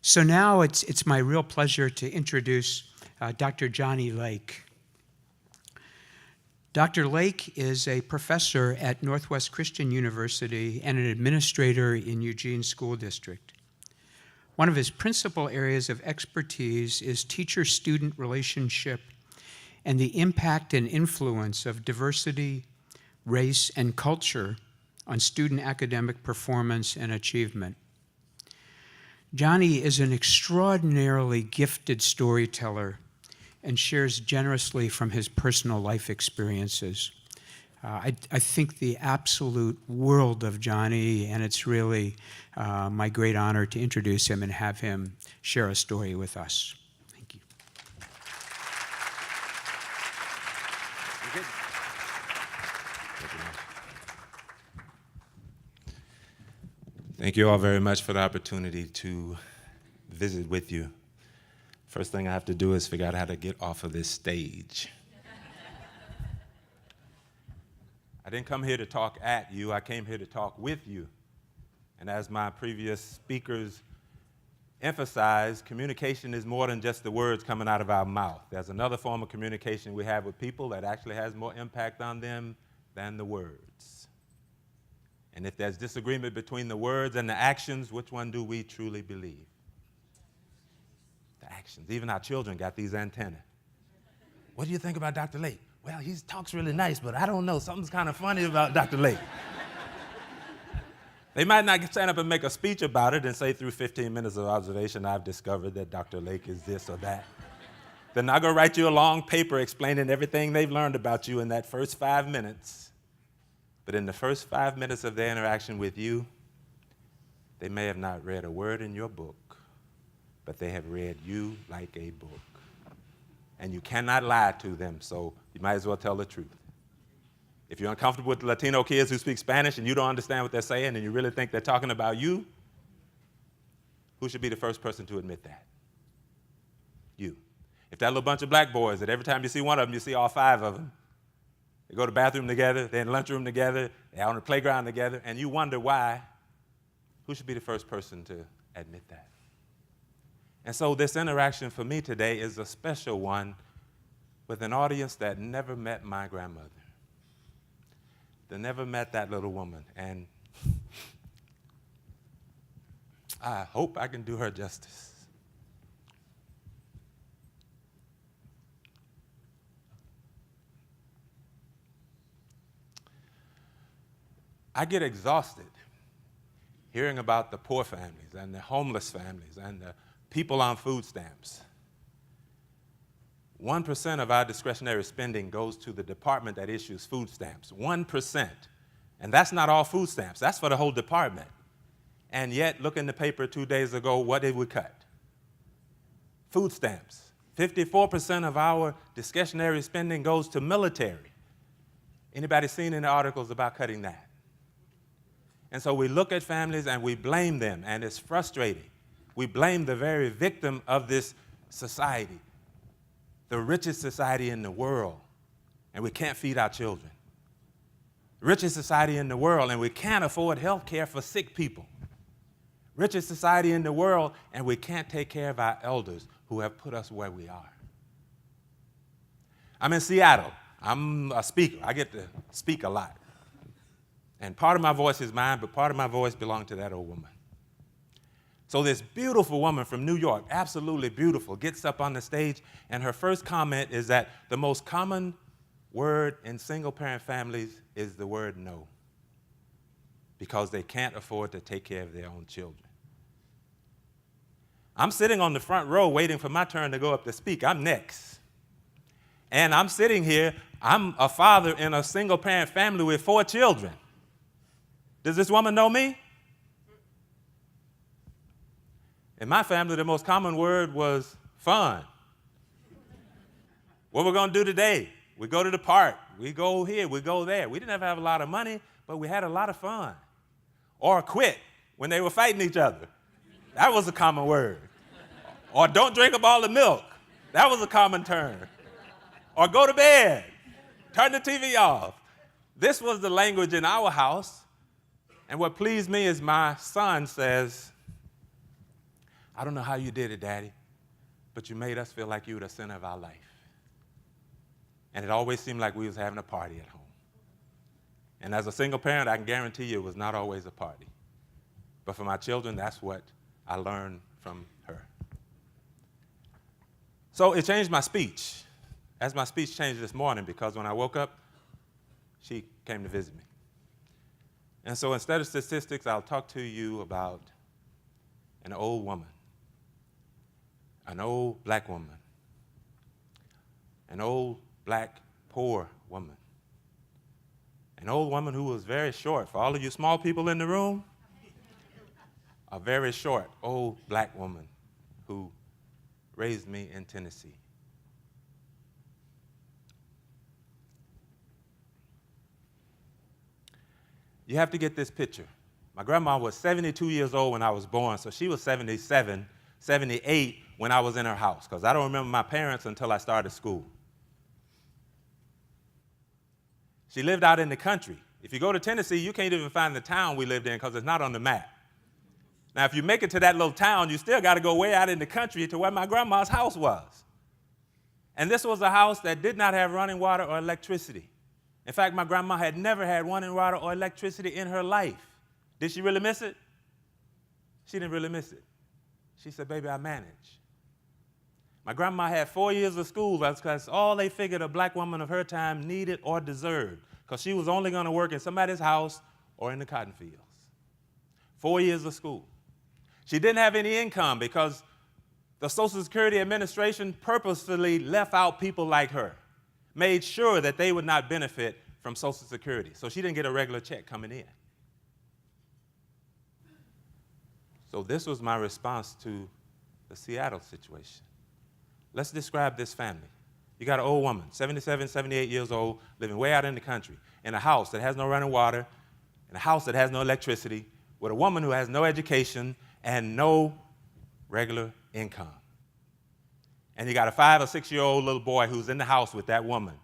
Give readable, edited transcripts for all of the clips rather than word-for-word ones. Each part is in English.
So now it's my real pleasure to introduce Dr. Johnny Lake. Dr. Lake is a professor at Northwest Christian University and an administrator in Eugene School District. One of his principal areas of expertise is teacher-student relationship and the impact and influence of diversity, race, and culture on student academic performance and achievement. Johnny is an extraordinarily gifted storyteller and shares generously from his personal life experiences. I think the absolute world of Johnny, and it's really my great honor to introduce him and have him share a story with us. Thank you. Thank you all very much for the opportunity to visit with you. First thing I have to do is figure out how to get off of this stage. I didn't come here to talk at you, I came here to talk with you. And as my previous speakers emphasized, communication is more than just the words coming out of our mouth. There's another form of communication we have with people that actually has more impact on them than the words. And if there's disagreement between the words and the actions, which one do we truly believe? The actions. Even our children got these antennae. What do you think about Dr. Lake? Well, he talks really nice, but I don't know. Something's kind of funny about Dr. Lake. They might not stand up and make a speech about it and say through 15 minutes of observation, I've discovered that Dr. Lake is this or that. They're not going to write you a long paper explaining everything they've learned about you in that first 5 minutes. But in the first 5 minutes of their interaction with you, they may have not read a word in your book, but they have read you like a book. And you cannot lie to them, so you might as well tell the truth. If you're uncomfortable with Latino kids who speak Spanish and you don't understand what they're saying and you really think they're talking about you, who should be the first person to admit that? You. If that little bunch of black boys that every time you see one of them, you see all 5 of them, they go to the bathroom together, they're in the lunchroom together, they're on the playground together, and you wonder why, who should be the first person to admit that? And so this interaction for me today is a special one with an audience that never met my grandmother. They never met that little woman. And I hope I can do her justice. I get exhausted hearing about the poor families and the homeless families and the people on food stamps. 1% of our discretionary spending goes to the department that issues food stamps. 1%. And that's not all food stamps. That's for the whole department. And yet, look in the paper 2 days ago, what did we cut? Food stamps. 54% of our discretionary spending goes to military. Anybody seen any articles about cutting that? And so we look at families and we blame them, and it's frustrating. We blame the very victim of this society, the richest society in the world, and we can't feed our children. Richest society in the world, and we can't afford health care for sick people. Richest society in the world, and we can't take care of our elders who have put us where we are. I'm in Seattle. I'm a speaker. I get to speak a lot. And part of my voice is mine, but part of my voice belongs to that old woman. So this beautiful woman from New York, absolutely beautiful, gets up on the stage, and her first comment is that the most common word in single-parent families is the word no, because they can't afford to take care of their own children. I'm sitting on the front row waiting for my turn to go up to speak. I'm next. And I'm sitting here, I'm a father in a single-parent family with 4 children. Does this woman know me? In my family, the most common word was fun. What we're going to do today? We go to the park. We go here. We go there. We didn't have a lot of money, but we had a lot of fun. Or quit when they were fighting each other. That was a common word. Or don't drink up all the milk. That was a common term. Or go to bed. Turn the TV off. This was the language in our house. And what pleased me is my son says, I don't know how you did it, Daddy, but you made us feel like you were the center of our life. And it always seemed like we was having a party at home. And as a single parent, I can guarantee you it was not always a party. But for my children, that's what I learned from her. So it changed my speech. As my speech changed this morning, because when I woke up, she came to visit me. And so instead of statistics, I'll talk to you about an old woman, an old black woman, an old black poor woman, an old woman who was very short. For all of you small people in the room, a very short old black woman who raised me in Tennessee. You have to get this picture. My grandma was 72 years old when I was born, so she was 77, 78 when I was in her house, because I don't remember my parents until I started school. She lived out in the country. If you go to Tennessee, you can't even find the town we lived in because it's not on the map. Now, if you make it to that little town, you still got to go way out in the country to where my grandma's house was. And this was a house that did not have running water or electricity. In fact, my grandma had never had running water or electricity in her life. Did she really miss it? She didn't really miss it. She said, baby, I manage. My grandma had 4 years of school. That's all they figured a black woman of her time needed or deserved, because she was only going to work in somebody's house or in the cotton fields. 4 years of school. She didn't have any income because the Social Security Administration purposefully left out people like her, made sure that they would not benefit from Social Security. So she didn't get a regular check coming in. So this was my response to the Seattle situation. Let's describe this family. You got an old woman, 77, 78 years old, living way out in the country, in a house that has no running water, in a house that has no electricity, with a woman who has no education and no regular income. And you got a 5 or 6 year old little boy who's in the house with that woman.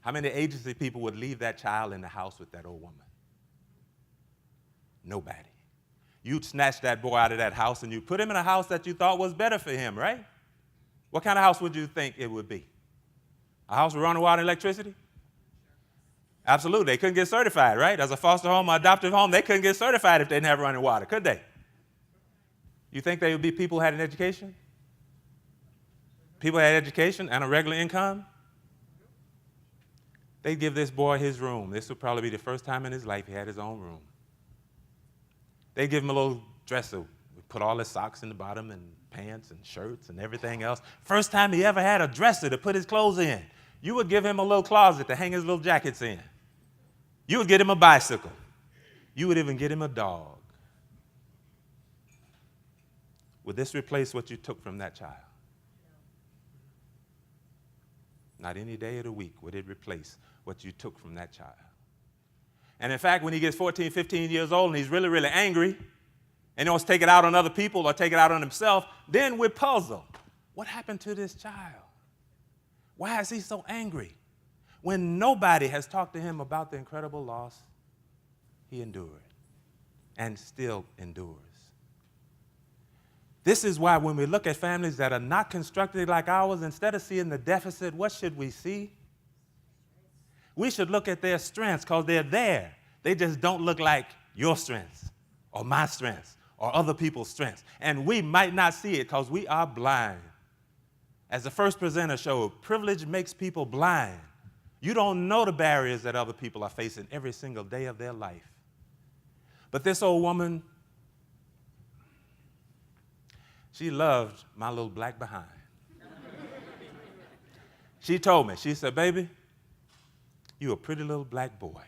How many agency people would leave that child in the house with that old woman? Nobody. You'd snatch that boy out of that house and you put him in a house that you thought was better for him, right? What kind of house would you think it would be? A house with running water and electricity? Absolutely. They couldn't get certified, right? As a foster home or adoptive home, they couldn't get certified if they didn't have running water, could they? You think they would be people who had an education? People had education and a regular income? They'd give this boy his room. This would probably be the first time in his life he had his own room. They'd give him a little dresser. Put all his socks in the bottom and pants and shirts and everything else. First time he ever had a dresser to put his clothes in. You would give him a little closet to hang his little jackets in. You would get him a bicycle. You would even get him a dog. Would this replace what you took from that child? Not any day of the week would it replace what you took from that child. And in fact, when he gets 14, 15 years old and he's really, really angry and he wants to take it out on other people or take it out on himself, then we're puzzled. What happened to this child? Why is he so angry? When nobody has talked to him about the incredible loss he endured and still endures. This is why when we look at families that are not constructed like ours, instead of seeing the deficit, what should we see? We should look at their strengths because they're there. They just don't look like your strengths or my strengths or other people's strengths. And we might not see it because we are blind. As the first presenter showed, privilege makes people blind. You don't know the barriers that other people are facing every single day of their life. But this old woman, she loved my little black behind. She told me, she said, baby, you a pretty little black boy.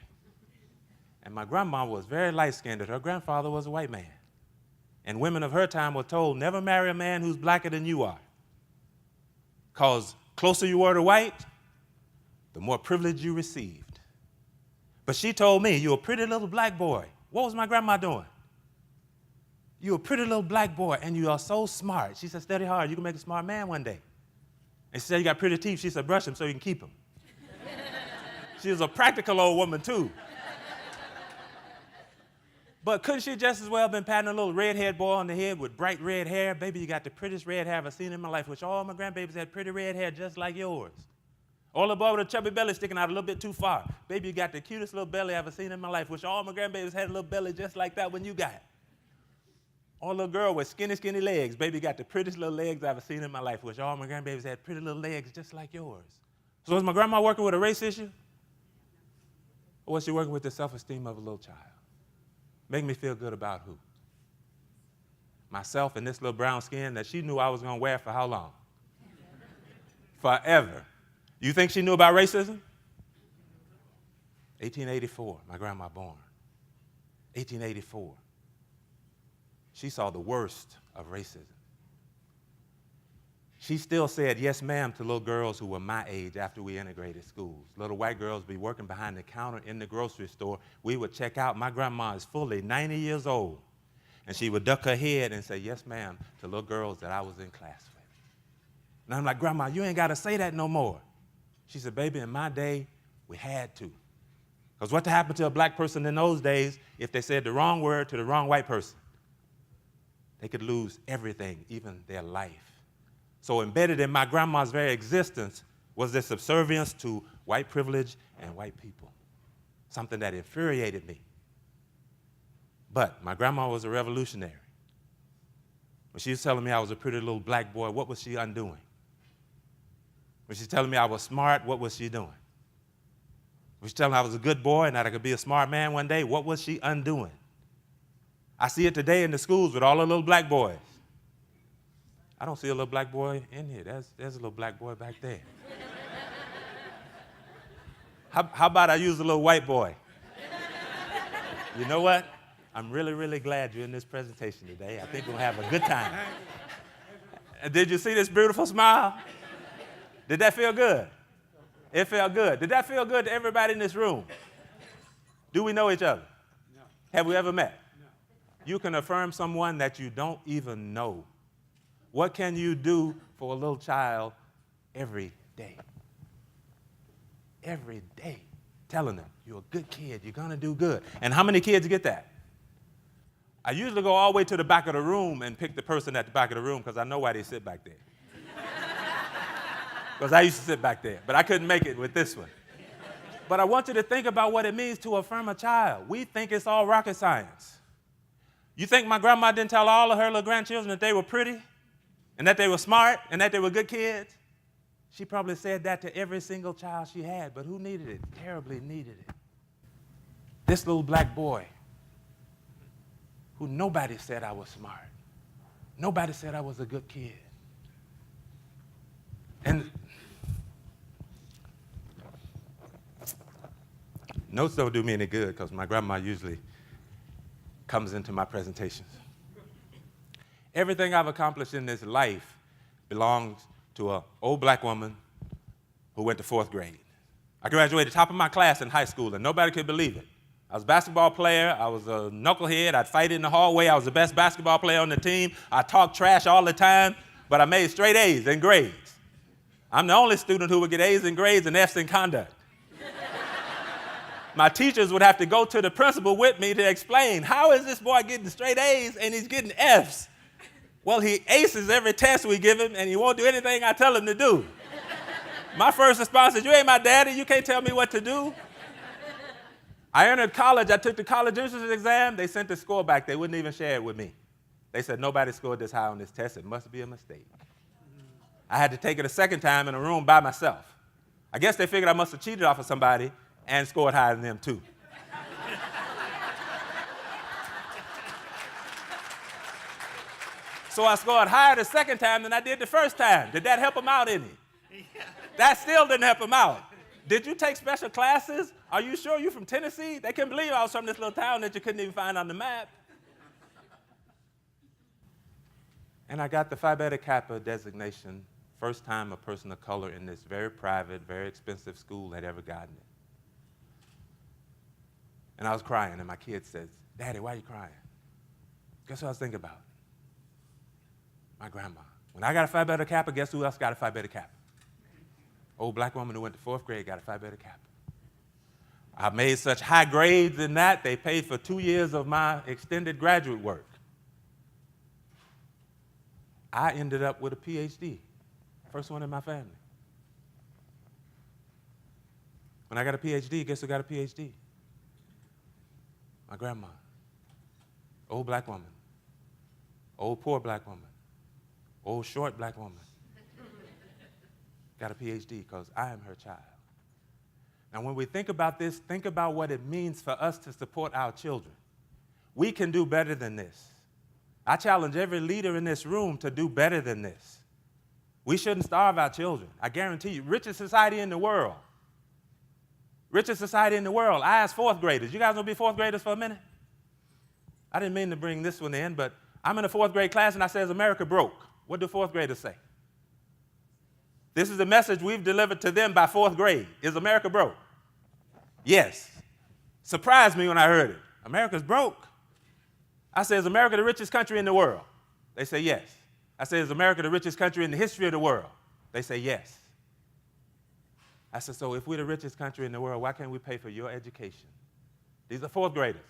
And my grandma was very light-skinned, and her grandfather was a white man. And women of her time were told, never marry a man who's blacker than you are. Because closer you were to white, the more privilege you received. But she told me, you're a pretty little black boy. What was my grandma doing? You're a pretty little black boy, and you are so smart. She said, study hard. You can make a smart man one day. And she said, you got pretty teeth. She said, brush them so you can keep them. She was a practical old woman, too. But couldn't she just as well have been patting a little redhead boy on the head with bright red hair? Baby, you got the prettiest red hair I've ever seen in my life, which all my grandbabies had pretty red hair just like yours. Or the boy with a chubby belly sticking out a little bit too far. Baby, you got the cutest little belly I've ever seen in my life, which all my grandbabies had a little belly just like that one you got. Or a little girl with skinny, skinny legs. Baby, you got the prettiest little legs I've ever seen in my life, which all my grandbabies had pretty little legs just like yours. So is my grandma working with a race issue? Or was she working with the self-esteem of a little child? Make me feel good about who? Myself and this little brown skin that she knew I was going to wear for how long? Forever. You think she knew about racism? 1884, my grandma born. 1884. She saw the worst of racism. She still said yes, ma'am, to little girls who were my age after we integrated schools. Little white girls would be working behind the counter in the grocery store. We would check out. My grandma is fully 90 years old. And she would duck her head and say, yes, ma'am, to little girls that I was in class with. And I'm like, Grandma, you ain't got to say that no more. She said, baby, in my day, we had to. Because what happened to a black person in those days if they said the wrong word to the wrong white person? They could lose everything, even their life. So embedded in my grandma's very existence was this subservience to white privilege and white people, something that infuriated me. But my grandma was a revolutionary. When she was telling me I was a pretty little black boy, what was she undoing? When she's telling me I was smart, what was she doing? When she's telling me I was a good boy and that I could be a smart man one day, what was she undoing? I see it today in the schools with all the little black boys. I don't see a little black boy in here. There's a little black boy back there. How about I use a little white boy? You know what? I'm really, really glad you're in this presentation today. I think we'll have a good time. Did you see this beautiful smile? Did that feel good? It felt good. Did that feel good to everybody in this room? Do we know each other? No. Have we ever met? No. You can affirm someone that you don't even know. What can you do for a little child every day? Every day. Telling them, you're a good kid, you're going to do good. And how many kids get that? I usually go all the way to the back of the room and pick the person at the back of the room because I know why they sit back there. Because I used to sit back there, but I couldn't make it with this one. But I want you to think about what it means to affirm a child. We think it's all rocket science. You think my grandma didn't tell all of her little grandchildren that they were pretty and that they were smart and that they were good kids? She probably said that to every single child she had, but who needed it? Terribly needed it. This little black boy who nobody said I was smart. Nobody said I was a good kid. And notes don't do me any good because my grandma usually comes into my presentations. Everything I've accomplished in this life belongs to an old black woman who went to 4th grade. I graduated top of my class in high school, and nobody could believe it. I was a basketball player. I was a knucklehead. I'd fight in the hallway. I was the best basketball player on the team. I talked trash all the time, but I made straight A's in grades. I'm the only student who would get A's in grades and F's in conduct. My teachers would have to go to the principal with me to explain, how is this boy getting straight A's and he's getting F's? Well, he aces every test we give him, and he won't do anything I tell him to do. My first response is, you ain't my daddy. You can't tell me what to do. I entered college. I took the college entrance exam. They sent the score back. They wouldn't even share it with me. They said, nobody scored this high on this test. It must be a mistake. I had to take it a second time in a room by myself. I guess they figured I must have cheated off of somebody and scored higher than them, too. So I scored higher the second time than I did the first time. Did that help him out any? That still didn't help him out. Did you take special classes? Are you sure you're from Tennessee? They couldn't believe I was from this little town that you couldn't even find on the map. And I got the Phi Beta Kappa designation, first time a person of color in this very private, very expensive school had ever gotten it. And I was crying, and my kid says, Daddy, why are you crying? Guess what I was thinking about? My grandma. When I got a Phi Beta Kappa, guess who else got a Phi Beta Kappa? Old black woman who went to 4th grade got a Phi Beta Kappa. I made such high grades in that, they paid for 2 years of my extended graduate work. I ended up with a PhD, first one in my family. When I got a PhD, guess who got a PhD? My grandma. Old black woman. Old poor black woman. Old short black woman. Got a PhD because I am her child. Now, when we think about this, think about what it means for us to support our children. We can do better than this. I challenge every leader in this room to do better than this. We shouldn't starve our children. I guarantee you, richest society in the world. Richest society in the world. I asked fourth graders. You guys want to be fourth graders for a minute? I didn't mean to bring this one in, but I'm in a fourth grade class and I say, is America broke? What do fourth graders say? This is the message we've delivered to them by fourth grade. Is America broke? Yes. Surprised me when I heard it. America's broke. I say, is America the richest country in the world? They say yes. I say, is America the richest country in the history of the world? They say yes. I said, so if we're the richest country in the world, why can't we pay for your education? These are fourth graders.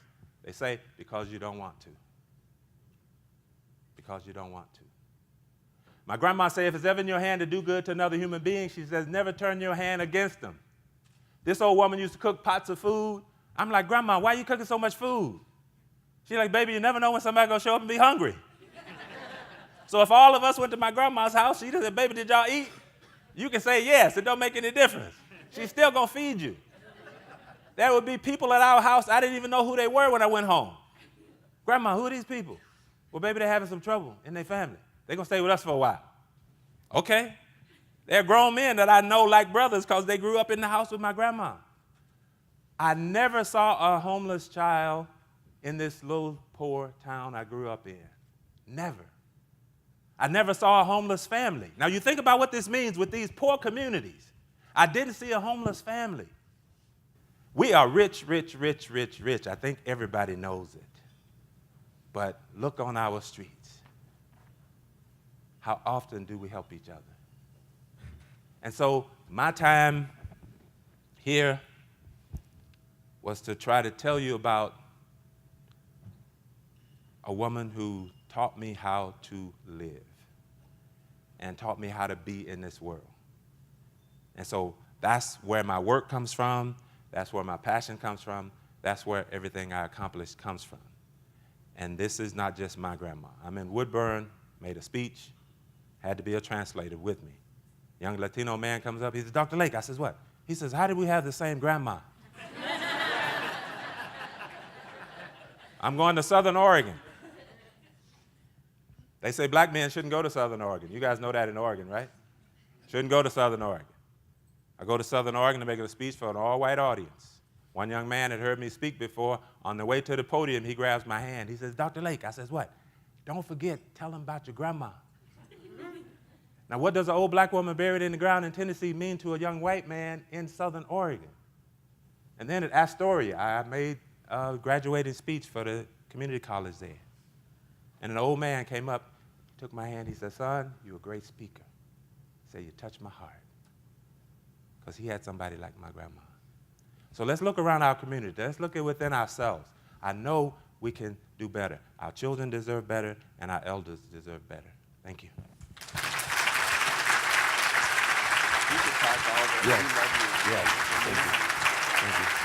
They say, because you don't want to. Because you don't want to. My grandma said, if it's ever in your hand to do good to another human being, she says, never turn your hand against them. This old woman used to cook pots of food. I'm like, Grandma, why are you cooking so much food? She's like, baby, you never know when somebody's going to show up and be hungry. So if all of us went to my grandma's house, she said, baby, did y'all eat? You can say yes. It don't make any difference. She's still going to feed you. There would be people at our house, I didn't even know who they were when I went home. Grandma, who are these people? Well, baby, they're having some trouble in their family. They're going to stay with us for a while. Okay. They're grown men that I know like brothers because they grew up in the house with my grandma. I never saw a homeless child in this little poor town I grew up in. Never. I never saw a homeless family. Now, you think about what this means with these poor communities. I didn't see a homeless family. We are rich, rich, rich, rich, rich. I think everybody knows it. But look on our streets. How often do we help each other? And so my time here was to try to tell you about a woman who taught me how to live and taught me how to be in this world. And so that's where my work comes from. That's where my passion comes from. That's where everything I accomplished comes from. And this is not just my grandma. I'm in Woodburn, made a speech, had to be a translator with me. Young Latino man comes up, he says, Dr. Lake. I says, what? He says, how did we have the same grandma? I'm going to Southern Oregon. They say black men shouldn't go to Southern Oregon. You guys know that in Oregon, right? Shouldn't go to Southern Oregon. I go to Southern Oregon to make a speech for an all-white audience. One young man had heard me speak before. On the way to the podium, he grabs my hand. He says, Dr. Lake. I says, what? Don't forget, tell him about your grandma. Now, what does an old black woman buried in the ground in Tennessee mean to a young white man in Southern Oregon? And then at Astoria, I made a graduating speech for the community college there. And an old man came up, took my hand. He said, son, you're a great speaker. He said, you touched my heart. Because he had somebody like my grandma. So let's look around our community. Let's look at within ourselves. I know we can do better. Our children deserve better, and our elders deserve better. Thank you. You can talk all day. Yes. Yes. Thank you. Thank you.